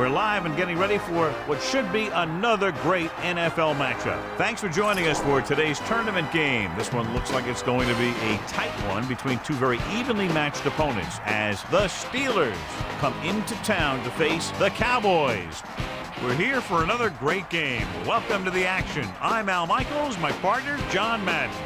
We're live and getting ready for what should be another great NFL matchup. Thanks for joining us for today's tournament game. This one looks like it's going to be a tight one between two very evenly matched opponents as the Steelers come into town to face the Cowboys. We're here for another great game. Welcome to the action. I'm Al Michaels, my partner, John Madden.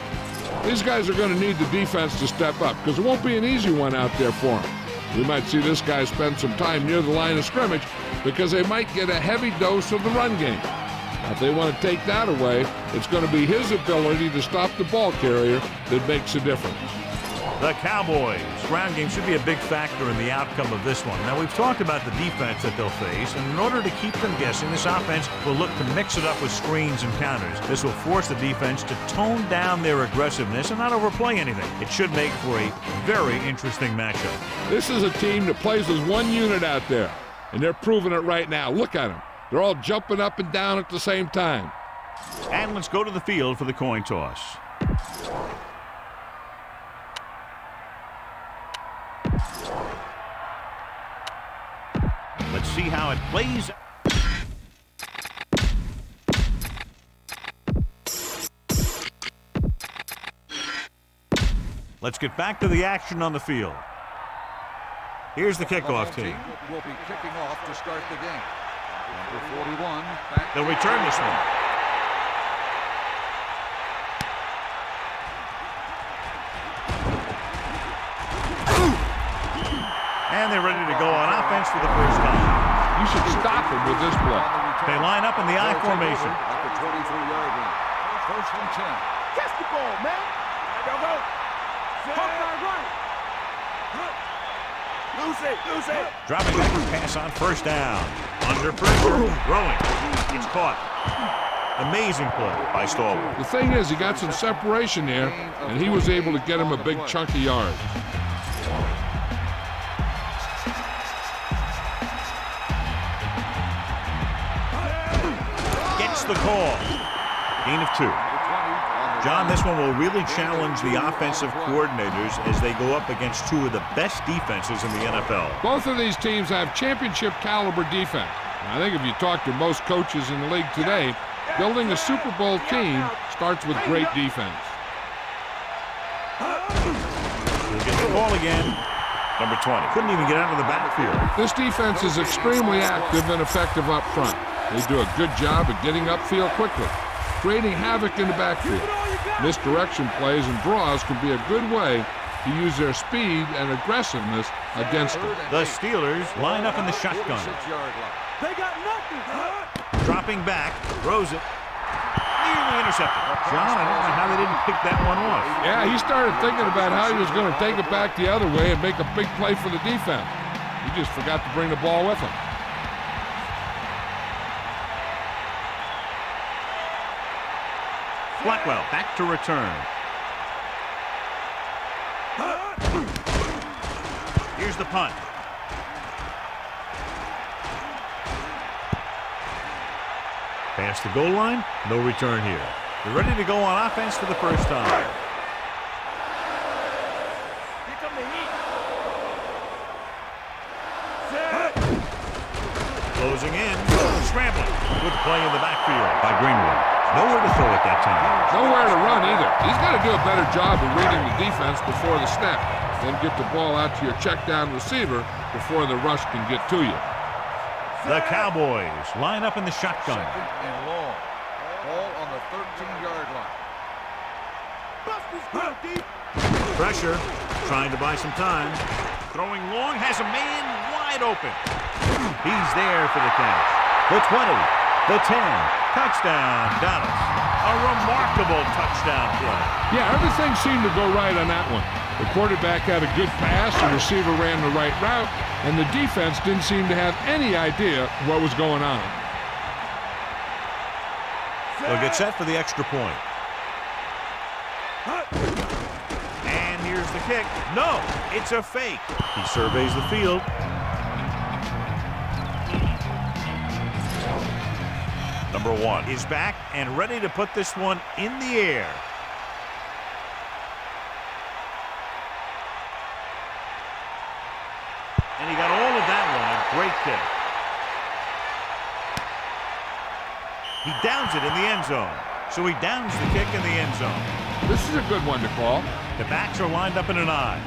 These guys are going to need the defense to step up because it won't be an easy one out there for them. We might see this guy spend some time near the line of scrimmage because they might get a heavy dose of the run game. Now, if they want to take that away, it's going to be his ability to stop the ball carrier that makes a difference. The Cowboys' ground game should be a big factor in the outcome of this one. Now, we've talked about the defense that they'll face, and in order to keep them guessing, this offense will look to mix it up with screens and counters. This will force the defense to tone down their aggressiveness and not overplay anything. It should make for a very interesting matchup. This is a team that plays as one unit out there, and they're proving it right now. Look at them. They're all jumping up and down at the same time. And let's go to the field for the coin toss. Let's see how it plays. Let's get back to the action on the field. Here's the kickoff team. Will be kicking off to start the game. Number 41. They'll return this one. And they're ready to go on offense for the first time. You should stop him with this play. They line up in the I formation. At the 23-yard line. First and 10. Catch the ball, man. Go, go. Right. Lose it. Dropping back to pass on first down. Under pressure. Throwing. It's caught. Amazing play by Stalwart. The thing is, he got some separation there, and he was able to get him a big chunk of yards. The call. Gain of 2. John, this one will really challenge the offensive coordinators as they go up against two of the best defenses in the NFL. Both of these teams have championship caliber defense. And I think if you talk to most coaches in the league today, building a Super Bowl team starts with great defense. We'll get the ball again. Number 20. Couldn't even get out of the backfield. This defense is extremely active and effective up front. They do a good job of getting upfield quickly, creating havoc in the backfield. Misdirection plays and draws can be a good way to use their speed and aggressiveness against them. The Steelers line up in the shotgun. They got nothing. Dropping back, throws it. Nearly intercepted. John, I don't know how they didn't pick that one off. Yeah, he started thinking about how he was going to take it back the other way and make a big play for the defense. He just forgot to bring the ball with him. Blackwell back to return. Here's the punt. Past the goal line, no return here. They're ready to go on offense for the first time. Here come the heat. Closing in, scrambling. Good play in the backfield by Greenwood. Nowhere to throw at that time. Nowhere to run either. He's got to do a better job of reading the defense before the snap. Then get the ball out to your check down receiver before the rush can get to you. The Cowboys line up in the shotgun. Second and long. Ball on the 13-yard line. Pressure, trying to buy some time. Throwing long, has a man wide open. He's there for the catch. The 20, the 10, touchdown, Dallas. A remarkable touchdown play. Yeah, everything seemed to go right on that one. The quarterback had a good pass, the receiver ran the right route, and the defense didn't seem to have any idea what was going on. They'll get set for the extra point. And here's the kick. No, it's a fake. He surveys the field. Number 1 is back and ready to put this one in the air. And he got all of that one. A great kick. He downs it in the end zone. So he downs the kick in the end zone. This is a good one to call. The backs are lined up in an I.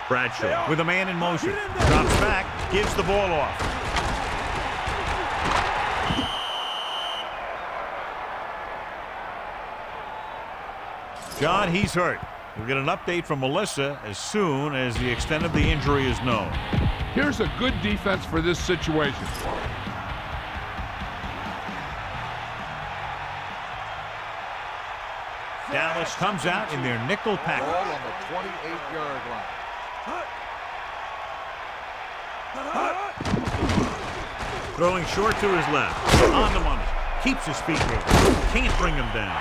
Bradshaw with a man in motion. Drops back, gives the ball off. John, he's hurt. We'll get an update from Melissa as soon as the extent of the injury is known. Here's a good defense for this situation. Dallas comes out in their nickel Ball package. on the 28-yard line. Throwing short to his left. On the money. Keeps his feet moving. Can't bring him down.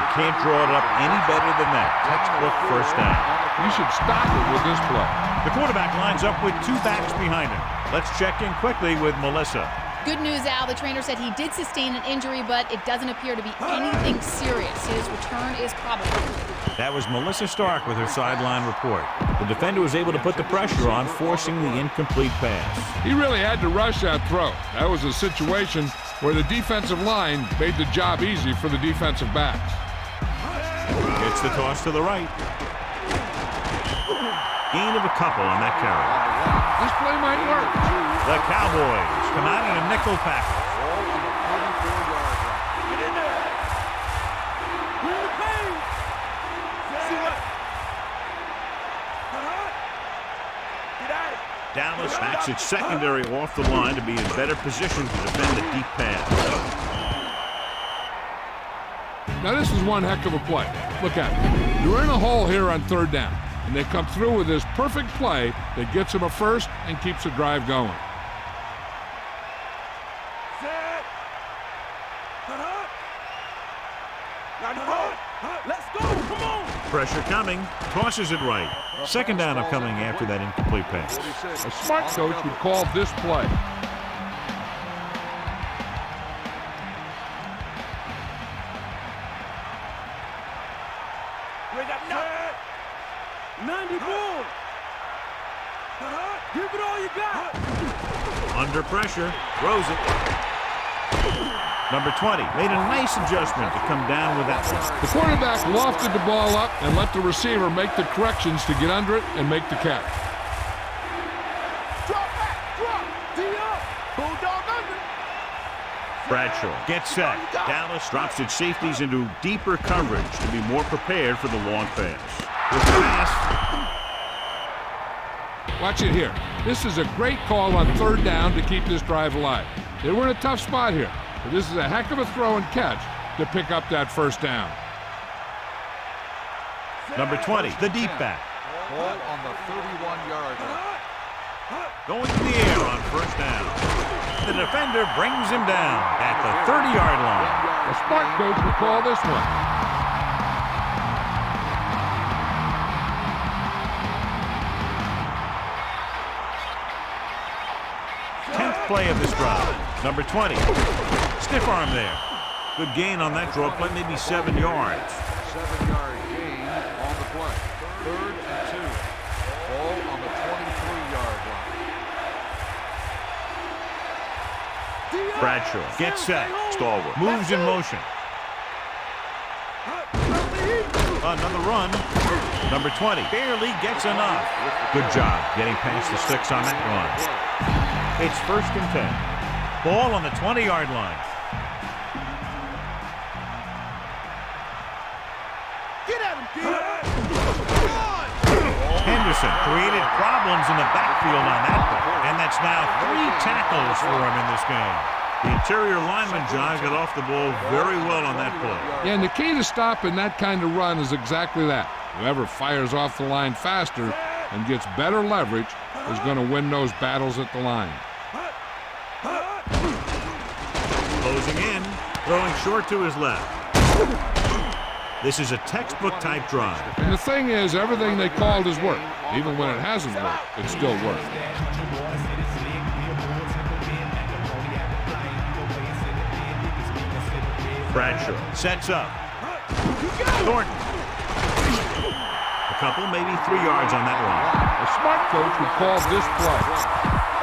You can't draw it up any better than that. Textbook first down. You should stop it with this play. The quarterback lines up with two backs behind him. Let's check in quickly with Melissa. Good news, Al. The trainer said he did sustain an injury, but it doesn't appear to be anything serious. His return is probable. That was Melissa Stark with her sideline report. The defender was able to put the pressure on, forcing the incomplete pass. He really had to rush that throw. That was a situation where the defensive line made the job easy for the defensive backs. Gets the toss to the right. Gain of a couple on that carry. This play might work. The Cowboys come out in a nickel package. Ball on the 34-yard line. Get in there. We're in the paint. See what? Get out. Dallas backs its secondary off the line to be in better position to defend the deep pass. Now this is one heck of a play. Look at it. You're in a hole here on third down, and they come through with this perfect play that gets them a first and keeps the drive going. Set. Let's go. Come on. Pressure coming. Tosses it right. Second down upcoming after that incomplete pass. A smart coach would call this play. We got 90 boom. Give it all you got. Under pressure. Throws it. Number 20 made a nice adjustment to come down with that one. The quarterback lofted the ball up and let the receiver make the corrections to get under it and make the catch. Drop back. Drop. D up. Bulldog under. Bradshaw gets set. Dallas drops its safeties into deeper coverage to be more prepared for the long pass. With the pass. Watch it here. This is a great call on third down to keep this drive alive. They were in a tough spot here, but this is a heck of a throw and catch to pick up that first down. Number 20, the deep back. Ball on the 31-yard line. Going to the air on first down. The defender brings him down at the 30-yard line. A smart coach would call this one. 10th play of this drive. Number 20. Stiff arm there. Good gain on that draw play, maybe 7 yards. 7-yard gain on the play. 3rd and 2. Ball on the 23-yard line. Bradshaw gets set. Stalwart moves in motion. Another run. Number 20 barely gets enough. Good job getting past the sticks on that run. It's 1st and 10. Ball on the 20-yard line. Get at him, kid. Henderson created problems in the backfield on that play, and that's now 3 tackles for him in this game. The interior lineman, John, got off the ball very well on that play. Yeah, and the key to stopping that kind of run is exactly that. Whoever fires off the line faster and gets better leverage is going to win those battles at the line. Closing in, throwing short to his left. This is a textbook type drive. And the thing is, everything they called has worked. Even when it hasn't worked, it still worked. Bradshaw sets up. Thornton. A couple, maybe 3 yards on that one. A smart coach would call this play.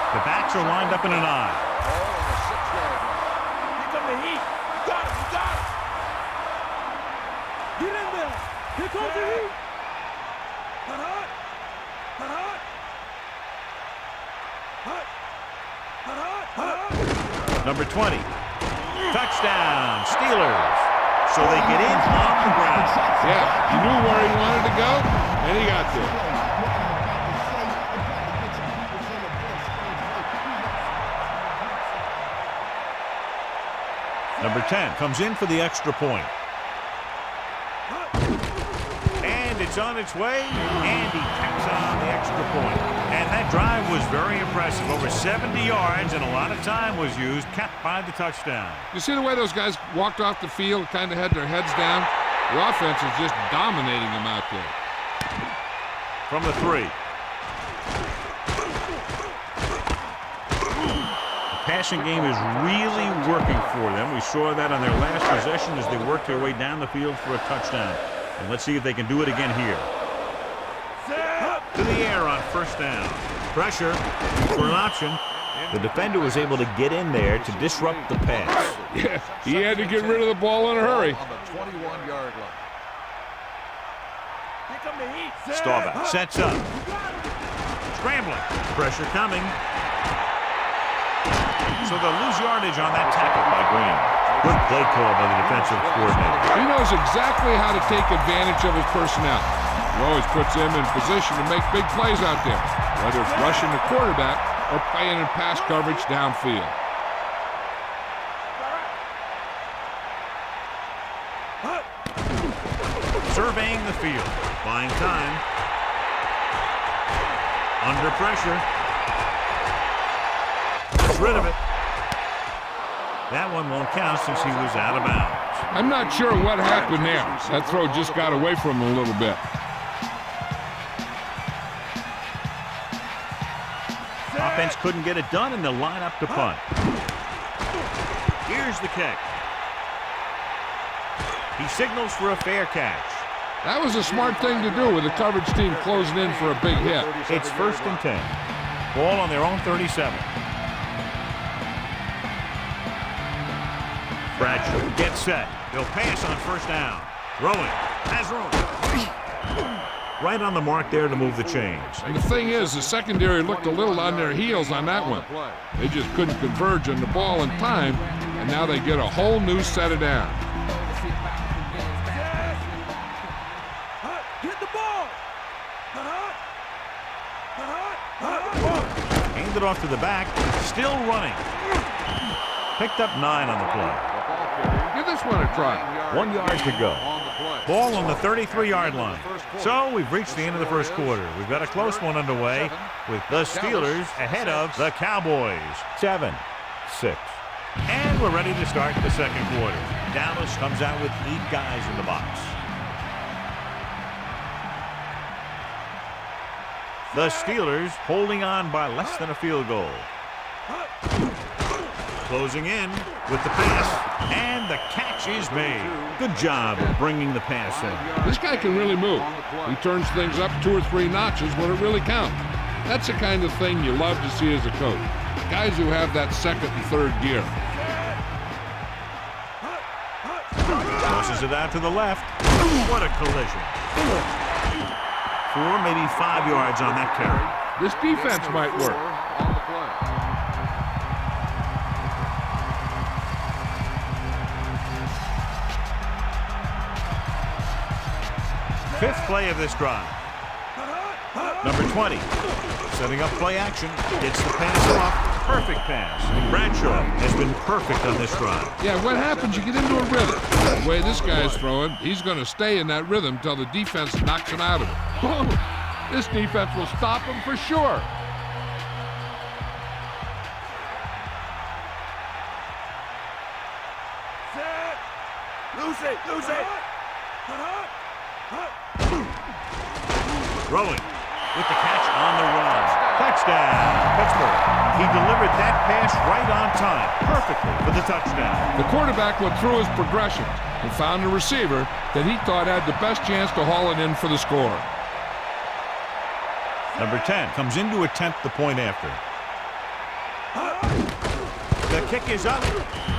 The backs are lined up in an I. Ball on the 6-yard line. Here come the heat. You got him. You got him. Get in there. Here comes the heat. Hut, hut. Hut, hut. Hut. Hut, hut. Hut, hut. Number 20. Touchdown, Steelers. So they get in on the ground. Yeah, he knew where he wanted to go, and he got there. Number 10 comes in for the extra point. And it's on its way, and he tacks on the extra point. And that drive was very impressive. Over 70 yards, and a lot of time was used, capped by the touchdown. You see the way those guys walked off the field, kind of had their heads down? The offense is just dominating them out there. From the 3. The passing game is really working for them. We saw that on their last possession as they worked their way down the field for a touchdown. And let's see if they can do it again here. To the air on first down. Pressure for an option. The defender was able to get in there to disrupt the pass. Yeah, he had to get rid of the ball in a hurry. On the 21-yard line. Here come the heat. Staubach sets up. Scrambling. Pressure coming. So they'll lose yardage on that tackle by Green. Good play call by the defensive coordinator. He knows exactly how to take advantage of his personnel. He always puts him in position to make big plays out there, whether it's rushing the quarterback or playing in pass coverage downfield. Surveying the field. Buying time. Under pressure. Gets rid of it. That one won't count since he was out of bounds. I'm not sure what happened there. That throw just got away from him a little bit. Offense couldn't get it done, and they'll line up to punt. Here's the kick. He signals for a fair catch. That was a smart thing to do with the coverage team closing in for a big hit. It's 1st and 10. Ball on their own 37. Bradshaw gets set. They'll pass on first down. Throwing. Has room. Right on the mark there to move the chains. And the thing is, the secondary looked a little on their heels on that one. They just couldn't converge on the ball in time, and now they get a whole new set of downs. Get the ball. Hand it off to the back. Still running. Picked up 9 on the play. Give this one a try. 1 yard to go. Ball on the 33-yard line. So we've reached the end of the first quarter. We've got a close one underway with the Steelers ahead of the Cowboys. 7-6. And we're ready to start the second quarter. Dallas comes out with 8 guys in the box. The Steelers holding on by less than a field goal. Closing in with the pass, and the catch is made. Good job of bringing the pass in. This guy can really move. He turns things up 2 or 3 notches when it really counts. That's the kind of thing you love to see as a coach. Guys who have that second and third gear. Tosses it out to the left. What a collision. 4, maybe 5 yards on that carry. This defense might work. On the play. Fifth play of this drive. Number 20, setting up play action, gets the pass off. Perfect pass. Bradshaw has been perfect on this drive. Yeah, what happens, you get into a rhythm. The way this guy's throwing, he's going to stay in that rhythm until the defense knocks him out of it. This defense will stop him for sure. Lose it. Lose it. Throwing with the catch on the run. Touchdown, Pittsburgh. He delivered that pass right on time, perfectly for the touchdown. The quarterback went through his progressions and found a receiver that he thought had the best chance to haul it in for the score. Number 10 comes in to attempt the point after. The kick is up,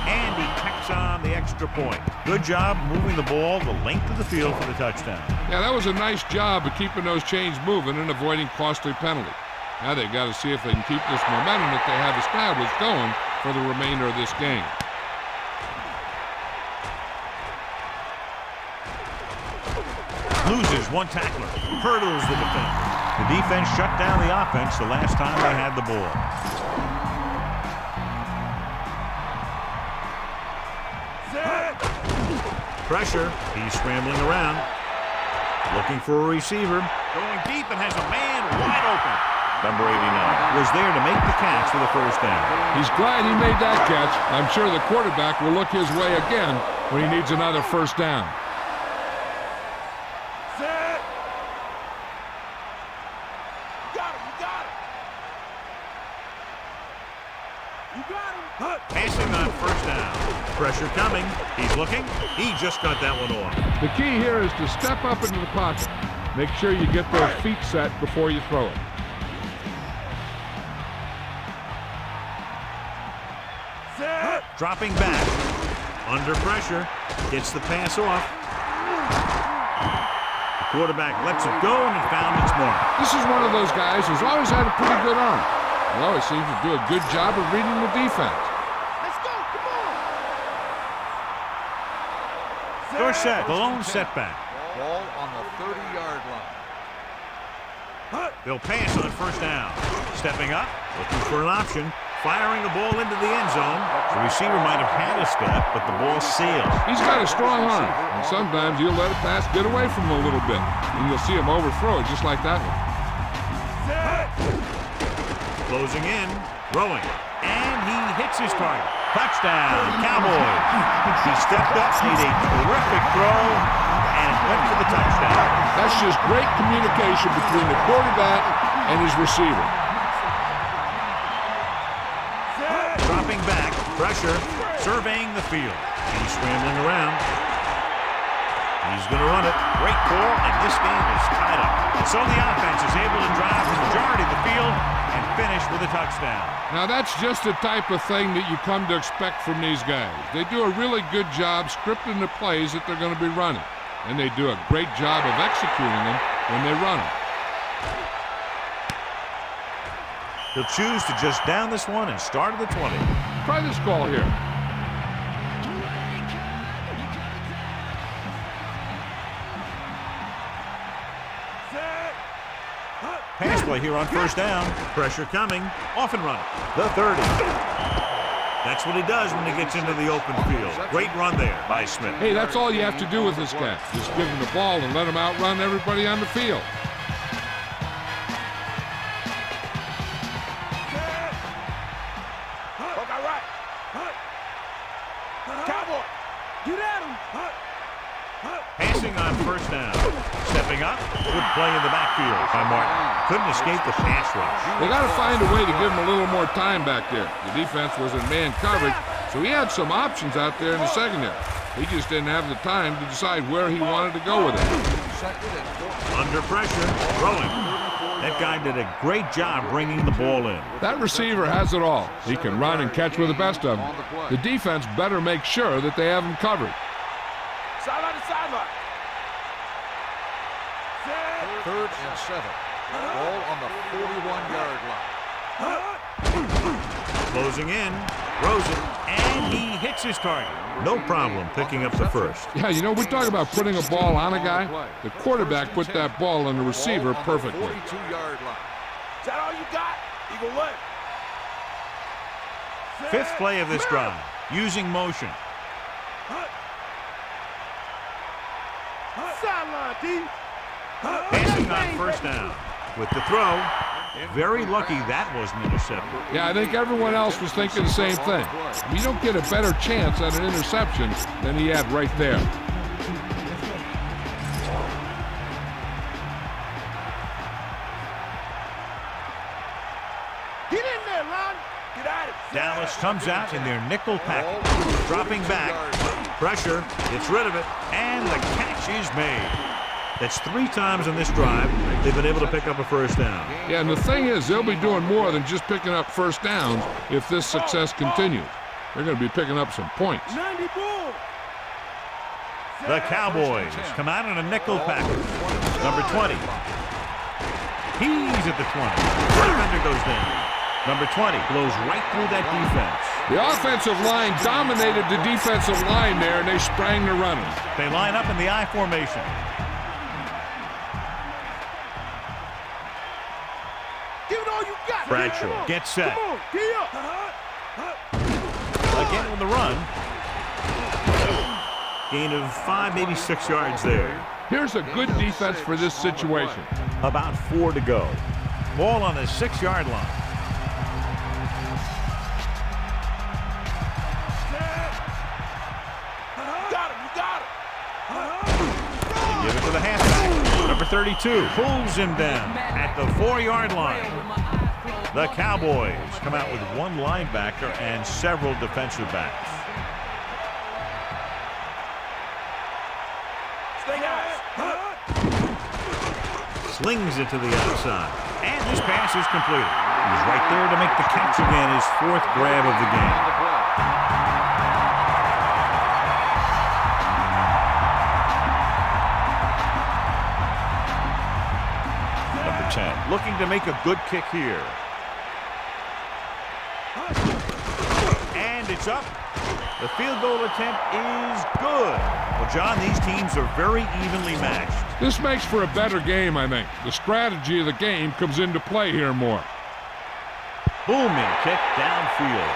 and he tacks on the extra point. Good job moving the ball the length of the field for the touchdown. Yeah, that was a nice job of keeping those chains moving and avoiding costly penalties. Now they've got to see if they can keep this momentum that they have established going for the remainder of this game. Loses one tackler, hurdles the defender. The defense shut down the offense the last time they had the ball. Pressure, he's scrambling around. Looking for a receiver. Going deep and has a man wide open. Number 89 was there to make the catch for the first down. He's glad he made that catch. I'm sure the quarterback will look his way again when he needs another first down. Passing on first down. Pressure coming. He's looking. He just got that one off. The key here is to step up into the pocket. Make sure you get those feet set before you throw it. Dropping back. Under pressure. Gets the pass off. The quarterback lets it go, and he found its mark. This is one of those guys who's always had a pretty good arm. He always seems to do a good job of reading the defense. Let's go, come on. Dorsett, the lone setback. Ball on the 30-yard line. They'll pass on first down. Stepping up, looking for an option. Firing the ball into the end zone. The receiver might have had a step, but the ball sails. He's got a strong arm, and sometimes he'll let a pass get away from him a little bit, and you'll see him overthrow it just like that one. Closing in, throwing, and he hits his target. Touchdown, Cowboys. He stepped up, made a terrific throw, and went for the touchdown. That's just great communication between the quarterback and his receiver. Dropping back, pressure, surveying the field. He's scrambling around. He's going to run it. Great call, and this game is tied up. And so the offense is able to drive the majority of the field and finish with a touchdown. Now that's just the type of thing that you come to expect from these guys. They do a really good job scripting the plays that they're going to be running, and they do a great job of executing them when they run them. He'll choose to just down this one and start at the 20. Try this call here. Pass play here on first down. Pressure coming. Off and running. The 30. That's what he does when he gets into the open field. Great run there by Smith. Hey, that's all you have to do with this guy. Just give him the ball and let him outrun everybody on the field. Cowboy, get at him. Passing on first down. Stepping up. Good play in the backfield by Martin. Couldn't escape the pass rush. They got to find a way to give him a little more time back there. The defense was in man coverage, so he had some options out there in the secondary. He just didn't have the time to decide where he wanted to go with it. Under pressure. Throwing. That guy did a great job bringing the ball in. That receiver has it all. He can run and catch with the best of them. The defense better make sure that they have him covered. Sideline to sideline. 3rd and 7. Ball on the 41-yard line. Closing in. Throws it. And he hits his target. No problem picking up the first. Yeah, you know, we talk about putting a ball on a guy. The quarterback put that ball on the receiver perfectly. 42-yard line. Is that all you got? Eagle leg. Fifth play of this drive. Using motion. Sideline, D. Passing on first down. With the throw. Very lucky that wasn't intercepted. Yeah, I think everyone else was thinking the same thing. You don't get a better chance at an interception than he had right there. Get in there, Ron. Get at it. Dallas comes out in their nickel package. Dropping back. Pressure. Gets rid of it. And the catch is made. That's 3 times in this drive they've been able to pick up a first down. Yeah, and the thing is, they'll be doing more than just picking up first downs if this success continues. They're going to be picking up some points. 90 bull. The Cowboys come out in a nickel package. Number 20. He's at the 20. Defender goes down. Number 20 blows right through that defense. The offensive line dominated the defensive line there, and they sprang the runners. They line up in the I formation. Give it all you got. Bradshaw gets set. Come on, gee up. Again on the run. Gain of 5, maybe 6 yards there. Here's a good defense for this situation. About 4 to go. Ball on the 6-yard line. They give it to the halfback. Number 32 pulls him down at the 4-yard line. The Cowboys come out with 1 linebacker and several defensive backs. Slings it to the outside. And this pass is completed. He's right there to make the catch again, his 4th grab of the game. Number 10 looking to make a good kick here. And it's up. The field goal attempt is good. Well, John, these teams are very evenly matched. This makes for a better game, I think. The strategy of the game comes into play here more. Booming kick downfield.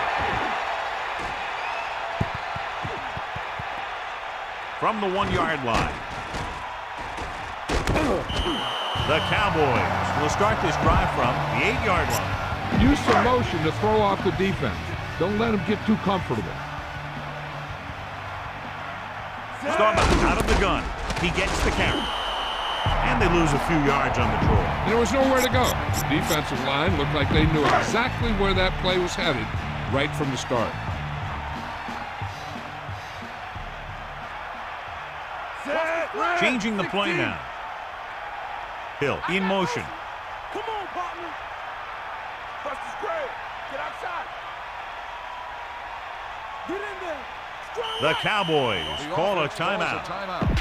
From the 1-yard line. The Cowboys will start this drive from the 8-yard line. Use some motion to throw off the defense. Don't let them get too comfortable. Starbuck out of the gun. He gets the carry. And they lose a few yards on the draw. There was nowhere to go. The defensive line looked like they knew exactly where that play was headed right from the start. Changing the play now. Hill in motion. Come on, partner. Bust the square. Get outside. Get in there. The Cowboys call a timeout.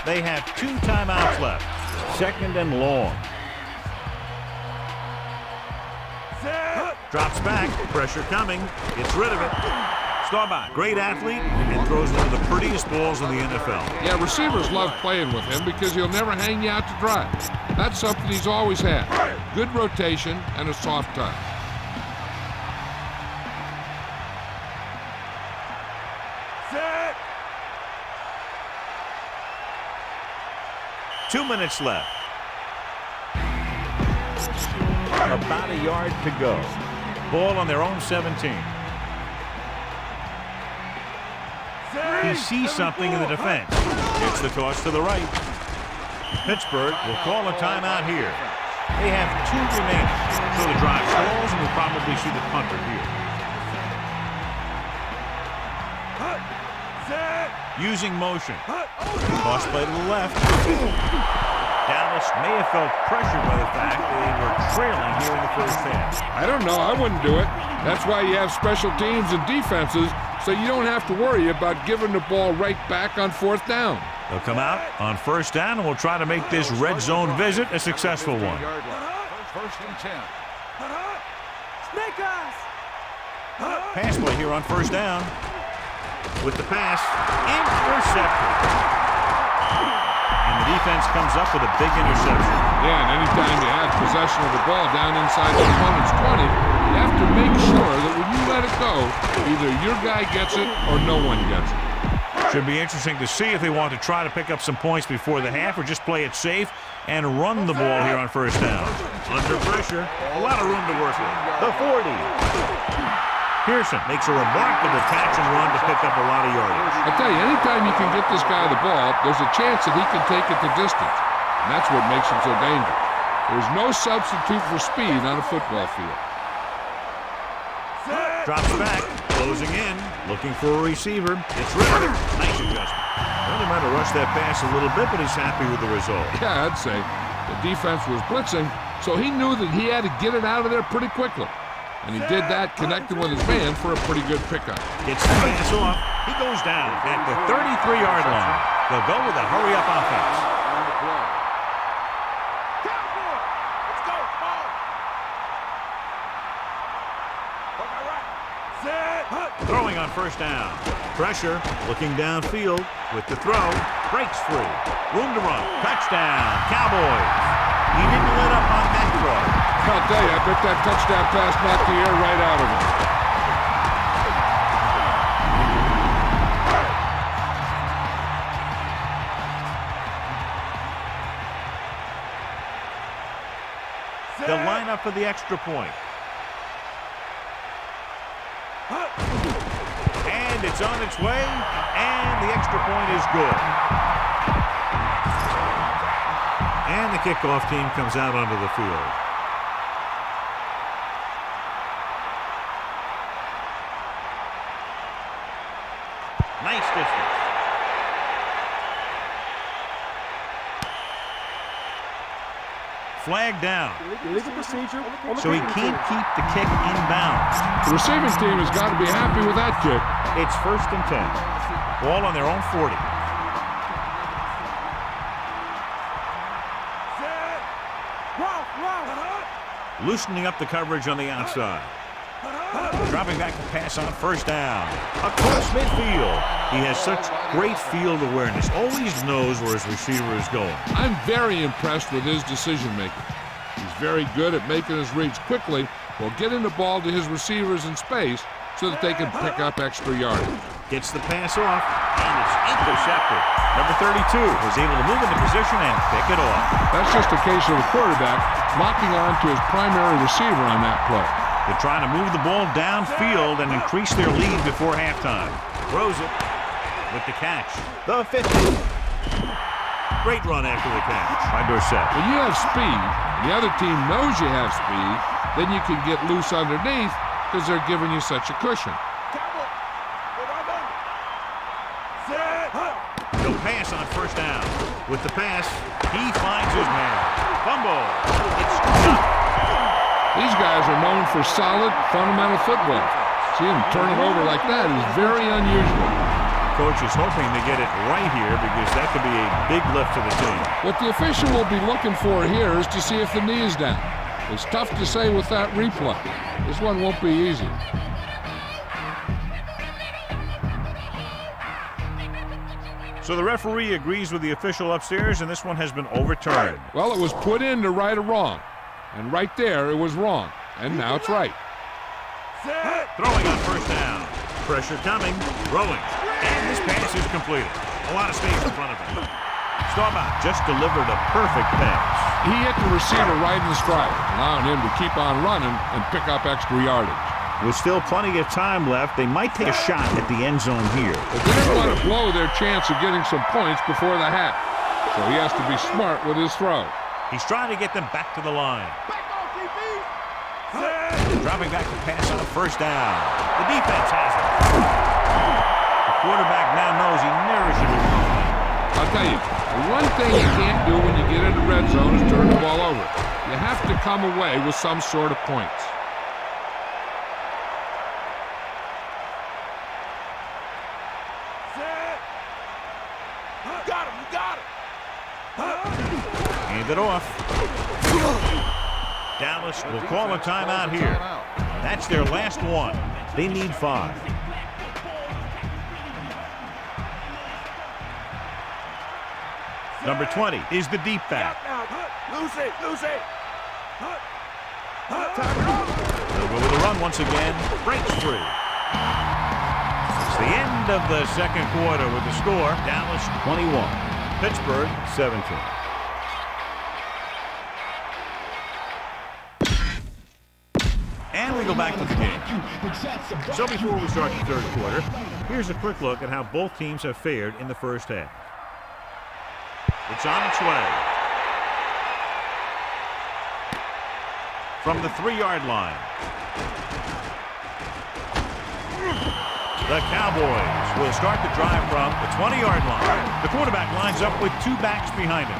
They have 2 timeouts left. 2nd and long. Drops back. Pressure coming. Gets rid of it. Starbuck, great athlete, and throws one of the prettiest balls in the NFL. Yeah, receivers love playing with him because he'll never hang you out to dry. That's something he's always had. Good rotation and a soft touch. Set. 2 minutes left. About a yard to go. Ball on their own 17. He sees something in the defense. Gets the toss to the right. Pittsburgh will call a timeout here. They have 2 remaining. So the drive stalls, and we'll probably see the punter here. Using motion. Toss play to the left. Dallas may have felt pressured by the fact they were trailing here in the first half. I don't know. I wouldn't do it. That's why you have special teams and defenses, so you don't have to worry about giving the ball right back on 4th down. They'll come out on 1st down, and we'll try to make this red zone visit a successful one. 1st and 10. Snake eyes. Pass play here on 1st down. With the pass, intercepted. And the defense comes up with a big interception. Yeah, and anytime you have possession of the ball down inside the opponent's 20, you have to make sure that when you let it go, either your guy gets it or no one gets it. Should be interesting to see if they want to try to pick up some points before the half or just play it safe and run the ball here on 1st down. Under pressure, a lot of room to work with. The 40. Pearson makes a remarkable catch and run to pick up a lot of yardage. I tell you, anytime you can get this guy the ball, there's a chance that he can take it the distance. And that's what makes him so dangerous. There's no substitute for speed on a football field. Drops back, closing in, looking for a receiver. It's rid of it. Nice adjustment. Really might have rushed that pass a little bit, but he's happy with the result. Yeah, I'd say. The defense was blitzing, so he knew that he had to get it out of there pretty quickly. And he did that connecting with his man for a pretty good pickup. Gets the pass off. He goes down at the 33-yard line. They'll go with a hurry-up offense. On the play. Cowboys! Let's go! Come on! Okay, right. Set! Throwing on first down. Pressure, looking downfield with the throw. Breaks free. Room to run. Touchdown, Cowboys. He didn't let up on that throw. I'll tell you, I bet that touchdown pass knocked the air right out of him. They'll line up for the extra point. And it's on its way, and the extra point is good. And the kickoff team comes out onto the field. Nice distance. Flag down. Illegal procedure. So he can't keep the kick inbounds. The receiving team has got to be happy with that kick. It's 1st and 10. Ball on their own 40. Loosening up the coverage on the outside. Dropping back to pass on first down. Across midfield. He has such great field awareness. Always knows where his receiver is going. I'm very impressed with his decision making. He's very good at making his reads quickly while getting the ball to his receivers in space so that they can pick up extra yardage. Gets the pass off, and it's intercepted. Number 32 was able to move into position and pick it off. That's just a case of the quarterback locking on to his primary receiver on that play. They're trying to move the ball downfield and increase their lead before halftime. Throws it with the catch. The 50. Great run after the catch by Dorsett. When you have speed, and the other team knows you have speed, then you can get loose underneath because they're giving you such a cushion. He'll pass on first down. With the pass, he finds his man. Fumble. It's stopped. These guys are known for solid, fundamental football. Seeing them turn it over like that is very unusual. Coach is hoping to get it right here because that could be a big lift to the team. What the official will be looking for here is to see if the knee is down. It's tough to say with that replay. This one won't be easy. So the referee agrees with the official upstairs, and this one has been overturned. Well, it was put in to right a wrong. And right there, it was wrong. And now it's right. Throwing on first down. Pressure coming. Throwing. And this pass is completed. A lot of space in front of him. Staubach just delivered a perfect pass. He hit the receiver right in stride, allowing him to keep on running and pick up extra yardage. With still plenty of time left, they might take a shot at the end zone here. But they don't want to blow their chance of getting some points before the half. So he has to be smart with his throw. He's trying to get them back to the line. Dropping back to pass on a first down. The defense has it. The quarterback now knows he never should have thrown that. I'll tell you, the one thing you can't do when you get into red zone is turn the ball over. You have to come away with some sort of points. Got him, you got him. Hand it off. Dallas will call a timeout here. That's their last one. They need 5. Number 20 is the deep back. Lose it, lose it. They'll go with a run once again. Breaks free. It's the end of the second quarter with the score. Dallas 21. Pittsburgh 17. And we go back to the game. So before we start the third quarter, here's a quick look at how both teams have fared in the first half. It's on its way. From the 3-yard line. The Cowboys will start the drive from the 20-yard line. The quarterback lines up with 2 backs behind him.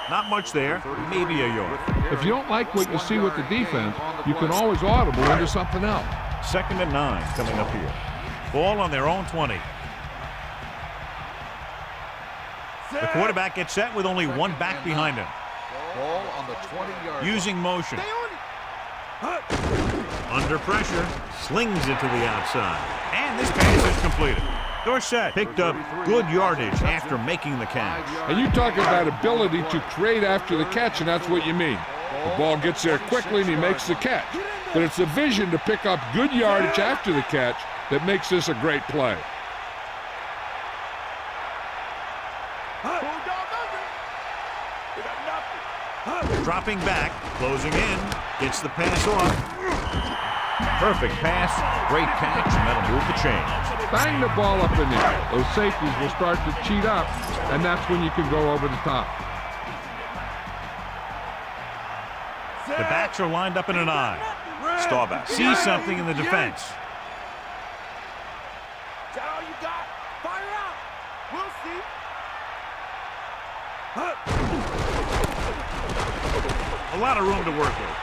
Not much there, maybe a yard. If you don't like what you see with the defense, you can always audible into something else. 2nd and 9 coming up here. Ball on their own 20. The quarterback gets set with only one back behind him. Ball on the 20-yard line. Using motion. Under pressure, slings it to the outside. And this pass is completed. Dorsett picked up good yardage after making the catch. And you talk about ability to create after the catch, and that's what you mean. The ball gets there quickly and he makes the catch. But it's the vision to pick up good yardage after the catch that makes this a great play. Dropping back, closing in, gets the pass off. Perfect pass, great catch, and that'll move the chains. Bang the ball up in there. Those safeties will start to cheat up, and that's when you can go over the top. The backs are lined up in an eye. Staubach sees something in the defense. That's all you got. Fire out. We'll see. A lot of room to work with.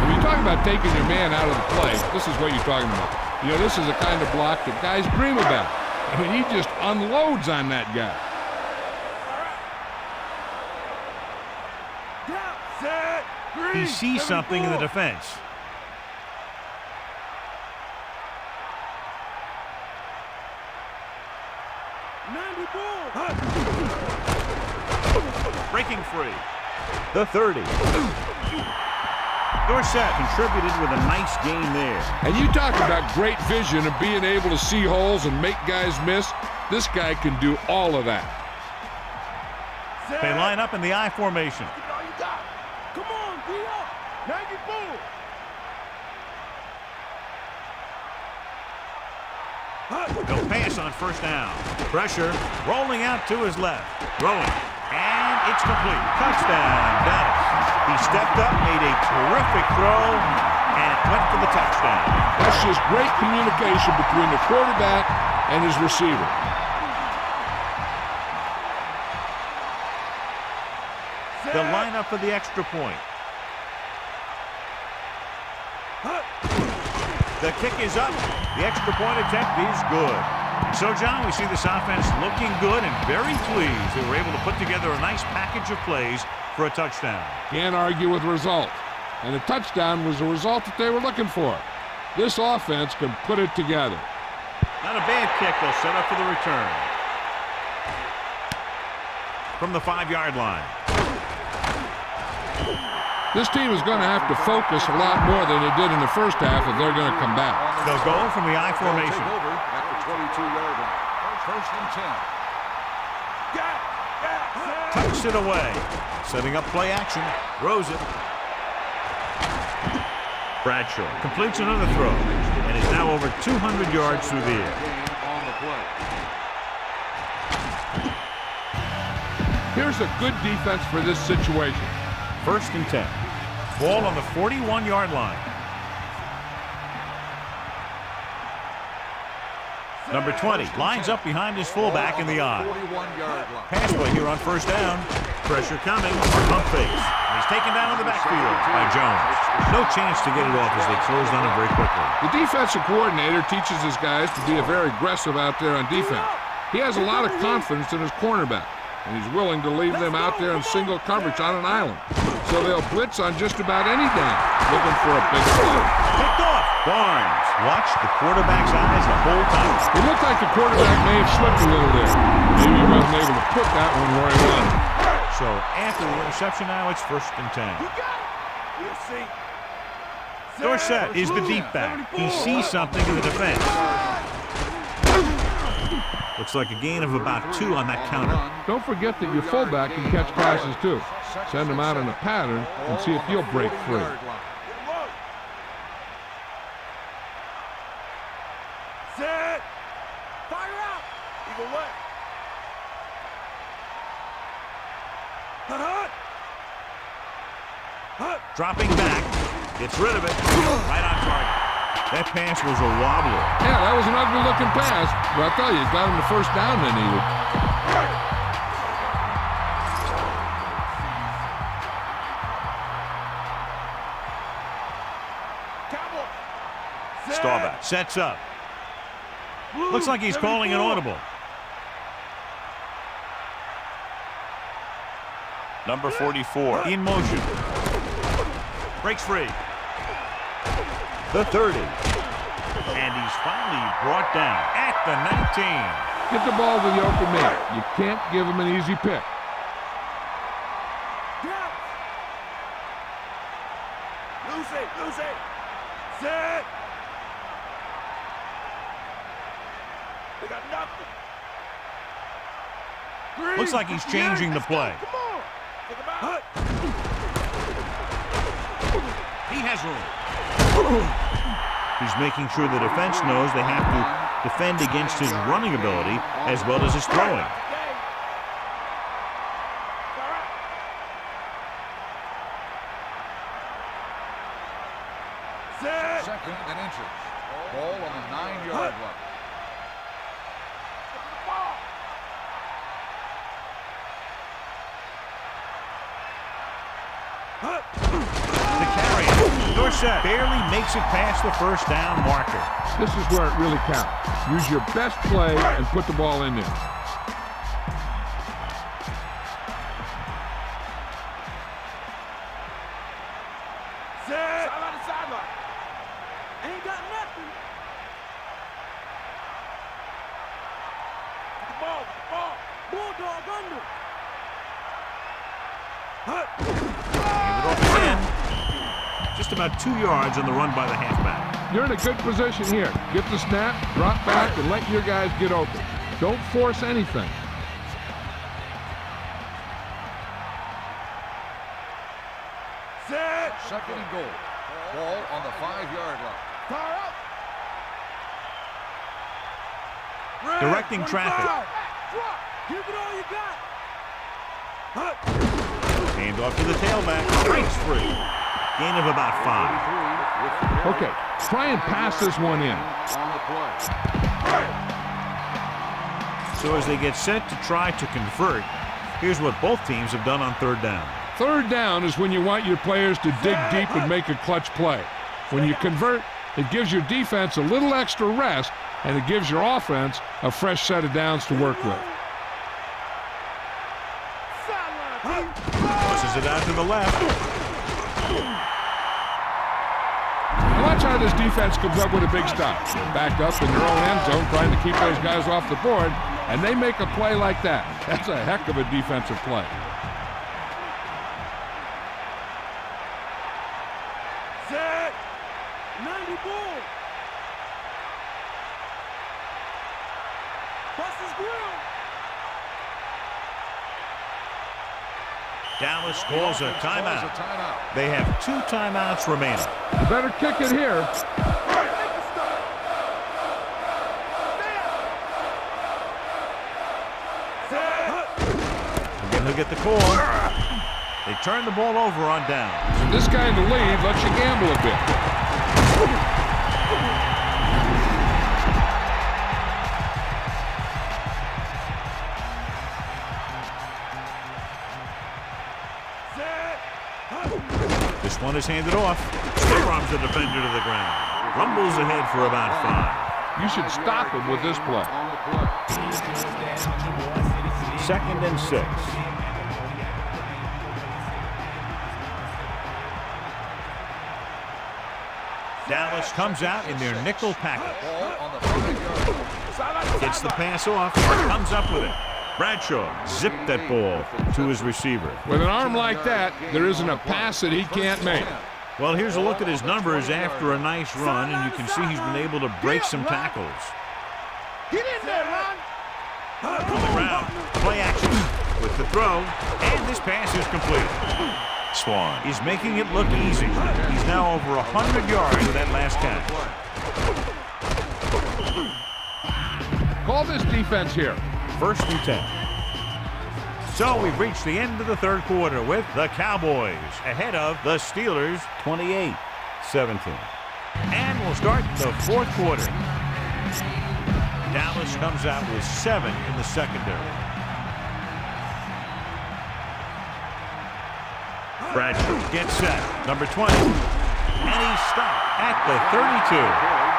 When you talk about taking your man out of the play, this is what you're talking about. You know, this is the kind of block that guys dream about. I mean, he just unloads on that guy. He sees something in the defense. Breaking free. The 30. Dorsett contributed with a nice gain there. And you talk about great vision and being able to see holes and make guys miss. This guy can do all of that. They line up in the I formation. Come on, D-up. 94. They'll pass on 1st down. Pressure, rolling out to his left. Throwing, and it's complete. Touchdown, Dallas. He stepped up, made a terrific throw, and went for the touchdown. That's just great communication between the quarterback and his receiver. They'll line up for the extra point. The kick is up. The extra point attempt is good. So, John, we see this offense looking good and very pleased. They were able to put together a nice package of plays for a touchdown. Can't argue with the result. And the touchdown was the result that they were looking for. This offense can put it together. Not a bad kick. They'll set up for the return. From the 5-yard line. This team is going to have to focus a lot more than they did in the first half if they're going to come back. They'll go from the I formation. Over at the 22-yard line. 1st and 10. Tucks it away. Setting up play action. Throws it. Bradshaw completes another throw and is now over 200 yards through the air. On the play. Here's a good defense for this situation. 1st and 10. Ball on the 41-yard line. Number 20 lines up behind his fullback in the I. 41-yard line. Pass play here on 1st down. Pressure coming. Pump fakes. And he's taken down in the backfield by Jones. No chance to get it off as they closed on him very quickly. The defensive coordinator teaches his guys to be very aggressive out there on defense. He has a lot of confidence in his cornerback, and he's willing to leave them out there in single coverage on an island. So they'll blitz on just about any down, looking for a big play. Picked off. Barnes watched the quarterback's eyes the whole time. It looked like the quarterback may have slipped a little there. Maybe he wasn't able to put that one where he wanted. So after the interception now, it's 1st and 10. We'll see. Dorsett is the deep back. He sees something in the defense. Looks like a gain of about 2 on that counter. Don't forget that your fullback can catch passes too. Send him out in a pattern and see if he'll break free. Set. Fire out. Either way. Dropping back. Gets rid of it. Right on target. That pass was a wobbler. Yeah, that was an ugly-looking pass, but I tell you, it got him the first down they needed. Staubach sets up. Looks like he's calling an audible. Number 44 in motion. Breaks free. The 30. And he's finally brought down at the 19. Get the ball to the open man. You can't give him an easy pick. Lose it. Set. They got nothing. Looks like he's changing the play. Come on. Think about it. He has room. He's making sure the defense knows they have to defend against his running ability as well as his throwing. Second and inches. Ball on the 9-yard line. The carry. Dorsett barely makes it past the first down marker. This is where it really counts. Use your best play and put the ball in there. Sideline. Ain't got nothing. The ball. Bulldog under. Give it off again. Just about 2 yards on the run by the halfback. You're in a good position here. Get the snap, drop back, and let your guys get open. Don't force anything. Set. Second and goal. Ball on the 5-yard line. Fire up. Directing traffic. Drop. Give it all you got. Hand off to the tailback. Breaks free. Gain of about 5. Okay, try and pass this one in. On the play. So as they get set to try to convert, here's what both teams have done on third down. Third down is when you want your players to dig deep and make a clutch play. When you convert, it gives your defense a little extra rest, and it gives your offense a fresh set of downs to work with. Tosses it out to the left. Watch how this defense comes up with a big stop. Backed up in their own end zone, trying to keep those guys off the board, and they make a play like that. That's a heck of a defensive play. Set. 90 bull. Bust his grill. Dallas calls a timeout. They have 2 timeouts remaining. You better kick it here. Again, he'll get the call. They turn the ball over on down. This guy in the lead lets you gamble a bit. This one is handed off. Still arms the defender to the ground. Rumbles ahead for about 5. You should stop him with this play. Second and 6. Dallas comes out in their nickel package. Gets the pass off. Comes up with it. Bradshaw zipped that ball to his receiver. With an arm like that, there isn't a pass that he can't make. Well, here's a look at his numbers after a nice run, and you can see he's been able to break some tackles. Get in there, Ron. On the ground, play action with the throw, and this pass is complete. Swan is making it look easy. He's now over 100 yards with that last catch. Call this defense here. First and 10. So we've reached the end of the third quarter with the Cowboys ahead of the Steelers 28-17. And we'll start the fourth quarter. Dallas comes out with 7 in the secondary. Bradshaw gets set. Number 20. And he's stopped at the 32.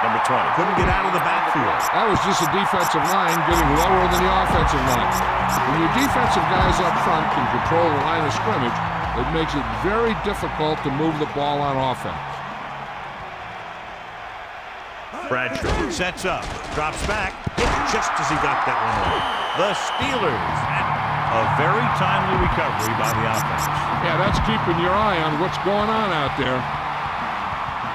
Number 20 couldn't get out of the backfield. That was just a defensive line getting lower than the offensive line. When your defensive guys up front can control the line of scrimmage, it makes it very difficult to move the ball on offense. Bradshaw sets up, drops back, just as he got that one off. The Steelers, a very timely recovery by the offense. Yeah, that's keeping your eye on what's going on out there.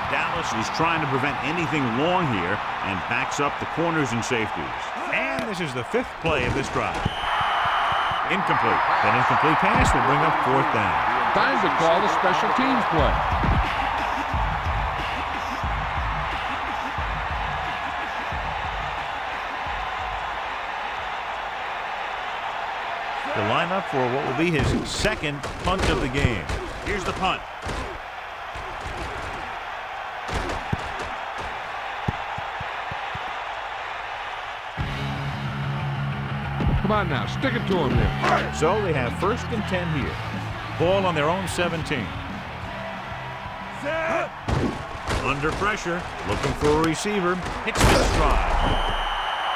Dallas is trying to prevent anything long here and backs up the corners and safeties. And this is the 5th play of this drive. Incomplete. That incomplete pass will bring up 4th down. Time to call the special teams play. To line up for what will be his 2nd punt of the game. Here's the punt. Come on now, stick it to him here. So they have 1st and 10 here. Ball on their own 17. Under pressure, looking for a receiver. Hits the stride.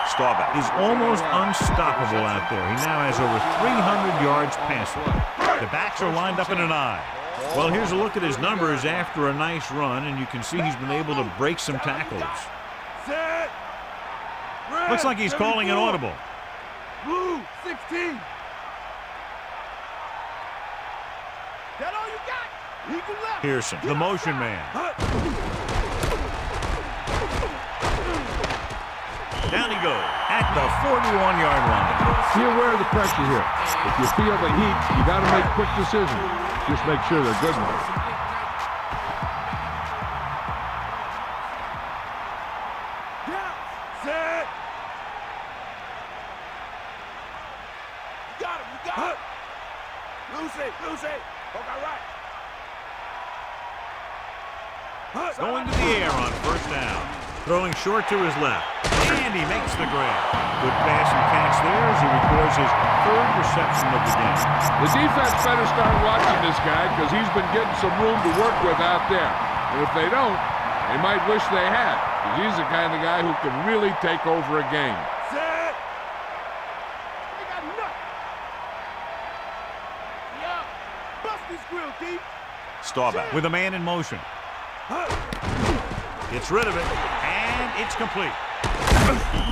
Staubach is almost unstoppable out there. He now has over 300 yards passing. The backs are lined up in an I. Well, here's a look at his numbers after a nice run, and you can see he's been able to break some tackles. Looks like he's calling an audible. Blue, 16. That all you got? Eagle left. Pearson, the motion man. Down he goes at the 41-yard line. Be aware of the pressure here. If you feel the heat, you got to make quick decisions. Just make sure they're good ones. Down. Set. You got him. You got him. Lucy. Okay, right. Going to the air on 1st down. Throwing short to his left. And he makes the grab. Good pass and catch there as he records his 3rd reception of the game. The defense better start watching this guy because he's been getting some room to work with out there. And if they don't, they might wish they had, because he's the kind of guy who can really take over a game. Set. They got nothing. Yeah. Bust this grill, D. Staubach with a man in motion. Gets rid of it, and it's complete.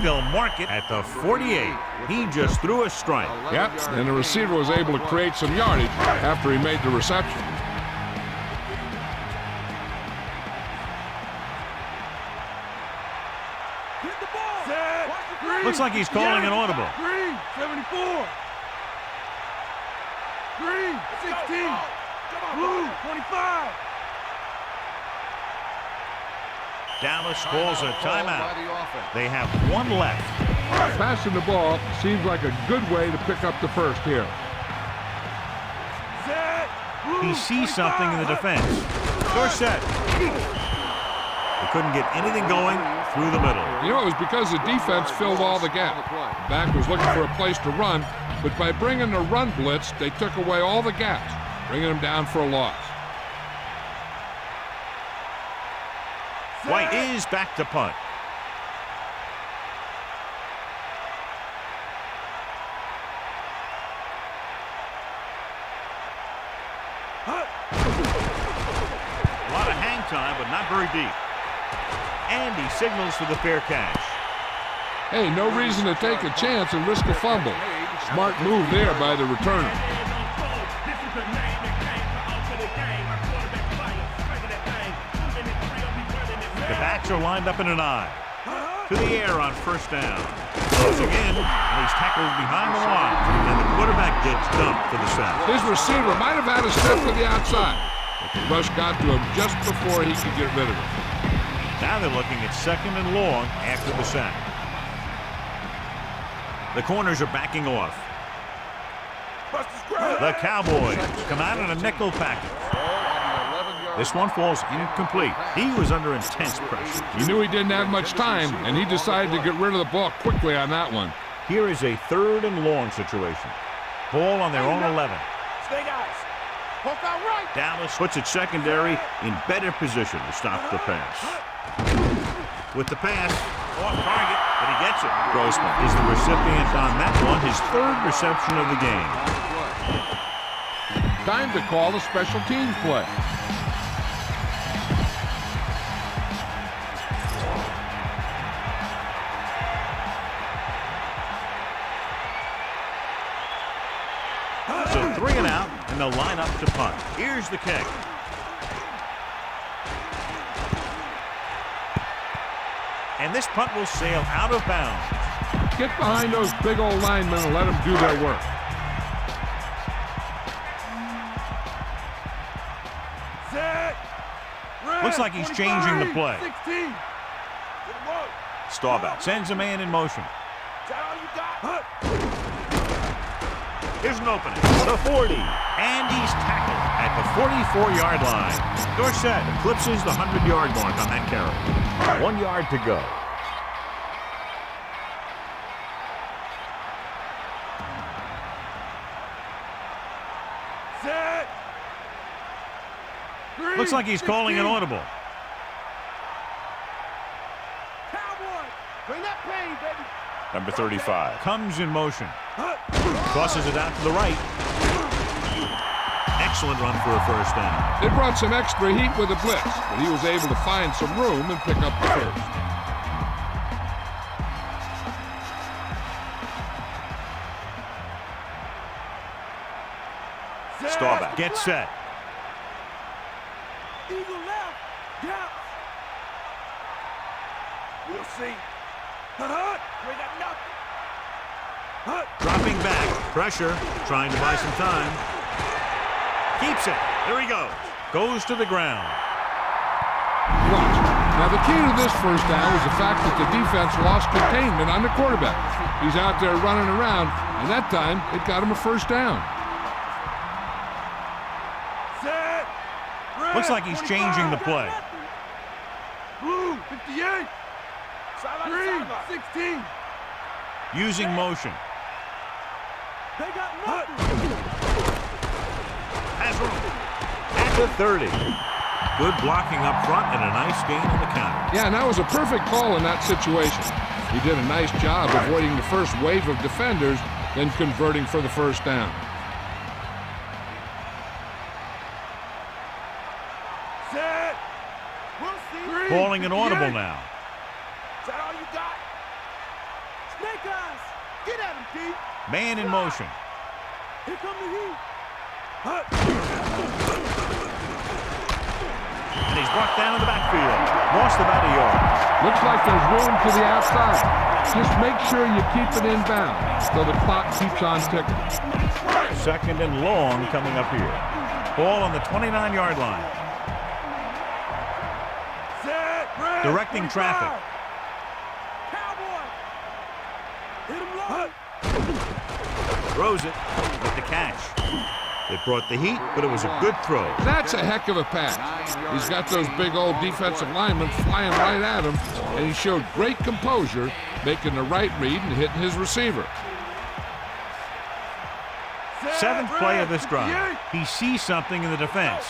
They'll mark it at the 48. He just threw a strike. Yep, and the receiver was able to create some yardage after he made the reception. Hit the ball. Set. Looks like he's calling an audible. Green, 74. Green, 16. Blue, 25. Dallas calls a timeout. They have 1 left. Passing the ball seems like a good way to pick up the 1st here. He sees something in the defense. Dorsett. They couldn't get anything going through the middle. You know, it was because the defense filled all the gaps. The back was looking for a place to run, but by bringing the run blitz, they took away all the gaps, bringing them down for a loss. White is back to punt. A lot of hang time, but not very deep. And he signals for the fair catch. Hey, no reason to take a chance and risk a fumble. Smart move there by the returner. The backs are lined up in an I. To the air on 1st down. Closing in, and he's tackled behind the line. And the quarterback gets dumped for the sack. His receiver might have had a step to the outside, but the rush got to him just before he could get rid of it. Now they're looking at 2nd and long after the sack. The corners are backing off. The Cowboys come out in a nickel package. This one falls incomplete. He was under intense pressure. He knew he didn't have much time, and he decided to get rid of the ball quickly on that one. Here is a 3rd and long situation. Ball on their own 11. Stay guys. Poke out right. Dallas puts its secondary in better position to stop the pass. With the pass, off target, but he gets it. Grossman is the recipient on that one, his 3rd reception of the game. Time to call a special teams play. So 3 and out, and they'll line up to punt. Here's the kick. And this punt will sail out of bounds. Get behind those big old linemen and let them do their work. Set. Red. Looks like he's changing the play. 16. Good work. Staubach sends a man in motion. Is that all you got? Here's an opening. The 40. And he's tackled at the 44-yard line. Dorsett eclipses the 100-yard mark on that carry. 1 yard to go. Set. Looks like he's calling an audible. Cowboys. Bring that pain, baby. Number 35 comes in motion. Tosses it out to the right. Excellent run for a first down. They brought some extra heat with the blitz, but he was able to find some room and pick up the first. Staubach gets set. Eagle left. Yeah. We'll see. Hut. We got nothing. Hut. Dropping back. Pressure. Trying to buy some time. Keeps it. There he goes. Goes to the ground. Watch. Now the key to this first down was the fact that the defense lost containment on the quarterback. He's out there running around, and that time it got him a first down. Set. Red. Looks like he's changing the play. Blue. 58. Green. 16. Using motion. They got nothing. Has room. At the 30. Good blocking up front and a nice gain on the counter. Yeah, and that was a perfect call in that situation. He did a nice job avoiding the first wave of defenders, then converting for the first down. Set. We'll see. Calling an audible now. Is that all you got? Snake eyes. Get at him, D. Man in motion. Here come the heat. And he's brought down in the backfield. Lost about a yard. Looks like there's room to the outside. Just make sure you keep it in bounds so the clock keeps on ticking. 2nd and long coming up here. Ball on the 29-yard line. Set. Red. Directing 25. traffic. Cowboy. Hit him low. Throws it with the catch. It brought the heat, but it was a good throw. That's a heck of a pass. He's got those big old defensive linemen flying right at him, and he showed great composure, making the right read and hitting his receiver. 7th play of this drive. He sees something in the defense.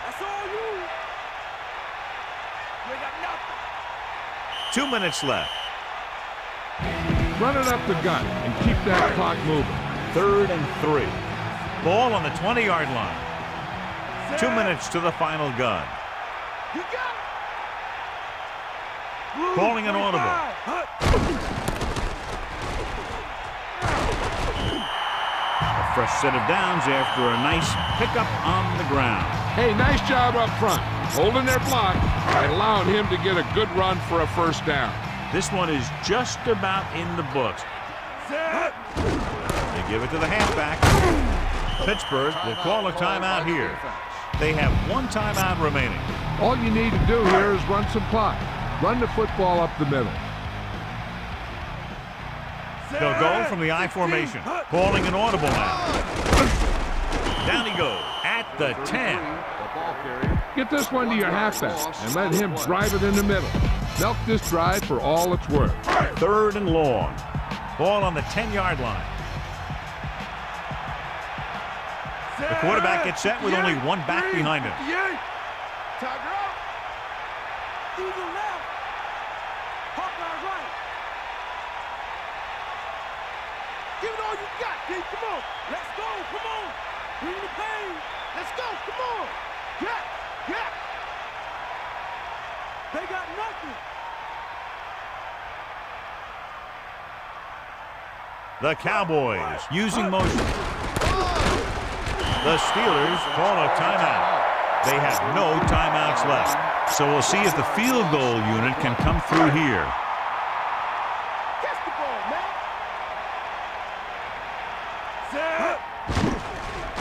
That's all you. We got nothing. 2 minutes left. Run it up the gut and keep that clock moving. 3rd and 3. Ball on the 20-yard line. 2 minutes to the final gun. You got it. Calling an audible. A fresh set of downs after a nice pickup on the ground. Hey, nice job up front, holding their block and allowing him to get a good run for a first down. This one is just about in the books. Set. They give it to the halfback. Pittsburgh will call a timeout here. They have 1 timeout remaining. All you need to do here is run some clock. Run the football up the middle. They'll go from the I formation. Calling an audible now. Down he goes at the 10. The ball carrier. Get this one to your halfback and let him drive it in the middle. Milk this drive for all it's worth. 3rd and long. Ball on the 10-yard line. The quarterback gets set with only one back behind him. Tiger out. Eagle left. Hawkeye right. Give it all you got, kid. Come on. Let's go. Come on. Bring the pain. Let's go. Come on. Yeah. Yeah. They got nothing. The Cowboys using motion. The Steelers call a timeout. They have no timeouts left. So we'll see if the field goal unit can come through here. Catch the ball, man.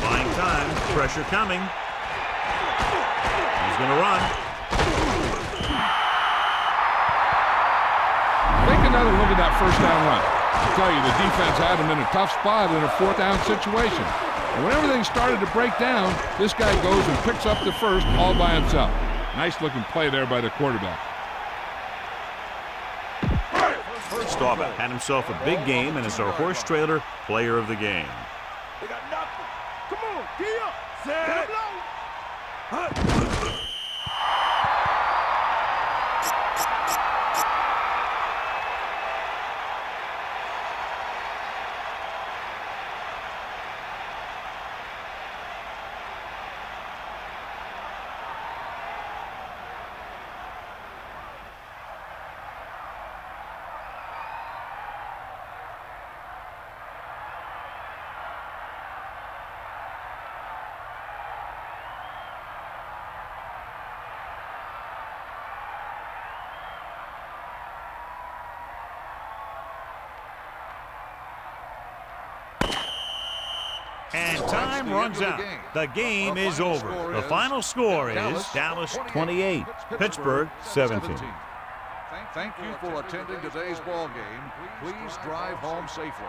Buying time. Pressure coming. He's going to run. Take another look at that first down run. I tell you, the defense had him in a tough spot in a 4th down situation. And when everything started to break down, this guy goes and picks up the first all by himself. Nice looking play there by the quarterback. Staubach had himself a big game and is our horse trailer player of the game. They got nothing. Come on. Gee up. Set. And time runs out. The game is over. The final score is Dallas 28, Pittsburgh 17. Thank you for attending today's ball game. Please drive home safely.